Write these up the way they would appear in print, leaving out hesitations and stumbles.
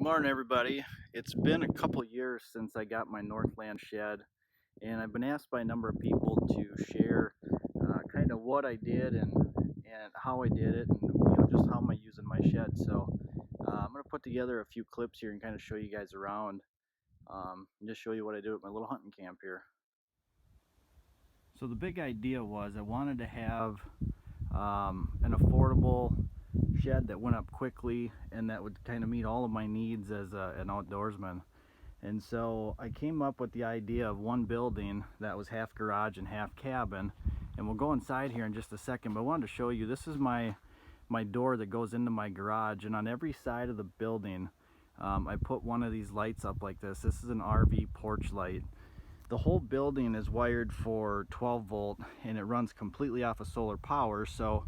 Morning, everybody. It's been a couple years since I got my Northland shed, and I've been asked by a number of people to share kind of what I did and how I did it, and just how am I using my shed. So I'm going to put together a few clips here and kind of show you guys around, and just show you what I do at my little hunting camp here. So the big idea was I wanted to have an affordable shed that went up quickly and that would kind of meet all of my needs as an outdoorsman. And so I came up with the idea of one building that was half garage and half cabin, and we'll go inside here in just a second, but I wanted to show you, this is my door that goes into my garage, and on every side of the building I put one of these lights up like this. This is an RV porch light. The whole building is wired for 12 volt and it runs completely off of solar power, so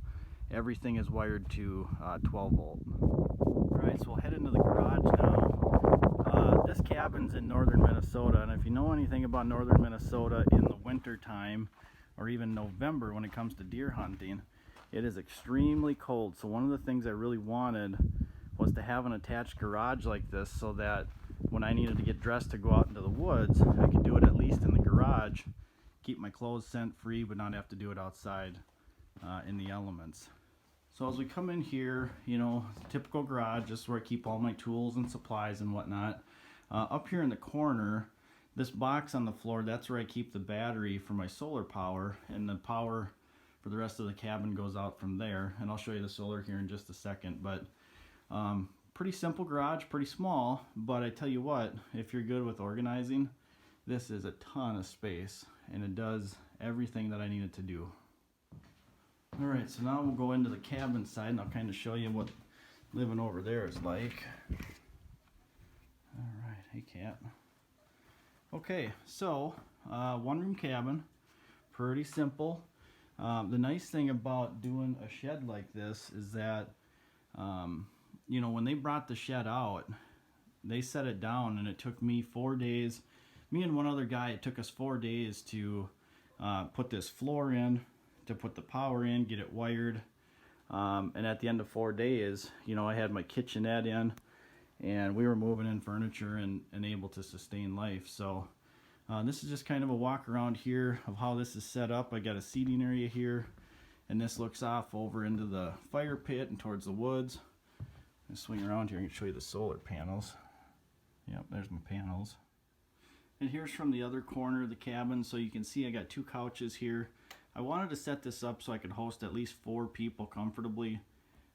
everything is wired to 12 volt. Alright, so we'll head into the garage now. This cabin's in northern Minnesota, and if you know anything about northern Minnesota in the winter time or even November when it comes to deer hunting, it is extremely cold. So one of the things I really wanted was to have an attached garage like this, so that when I needed to get dressed to go out into the woods, I could do it at least in the garage, keep my clothes scent free, but not have to do it outside in the elements. So as we come in here, typical garage, this is where I keep all my tools and supplies and whatnot. Up here in the corner, this box on the floor, that's where I keep the battery for my solar power, and the power for the rest of the cabin goes out from there. And I'll show you the solar here in just a second. But pretty simple garage, pretty small, but I tell you what, if you're good with organizing, this is a ton of space, and it does everything that I need it to do. Alright, so now we'll go into the cabin side, and I'll kind of show you what living over there is like. Alright, hey cat. Okay, so one room cabin, pretty simple. The nice thing about doing a shed like this is that when they brought the shed out, they set it down, and it took me 4 days. Me and one other guy, it took us 4 days to put this floor in, to put the power in, get it wired. And at the end of 4 days, I had my kitchenette in, and we were moving in furniture and able to sustain life. So this is just kind of a walk around here of how this is set up. I got a seating area here, and this looks off over into the fire pit and towards the woods. I'm gonna swing around here and show you the solar panels. Yep, there's my panels. And here's from the other corner of the cabin, so you can see I got 2 couches here. I wanted to set this up so I could host at least 4 people comfortably,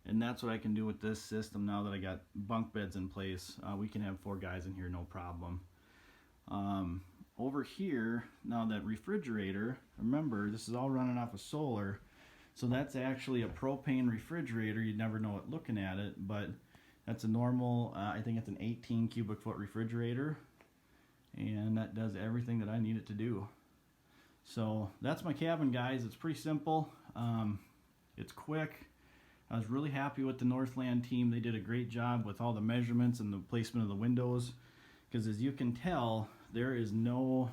and that's what I can do with this system now that I got bunk beds in place. We can have 4 guys in here, no problem. Over here, now that refrigerator, remember this is all running off of solar, so that's actually a propane refrigerator. You'd never know it looking at it, but that's a normal, I think it's an 18 cubic foot refrigerator, and that does everything that I need it to do. So that's my cabin, guys. It's pretty simple. It's quick. I was really happy with the Northland team. They did a great job with all the measurements and the placement of the windows, because as you can tell, there is no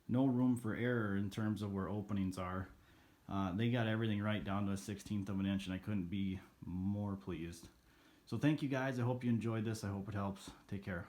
room for error in terms of where openings are. They got everything right down to a 1/16 of an inch, and I couldn't be more pleased. So thank you guys. I hope you enjoyed this. I hope it helps. Take care.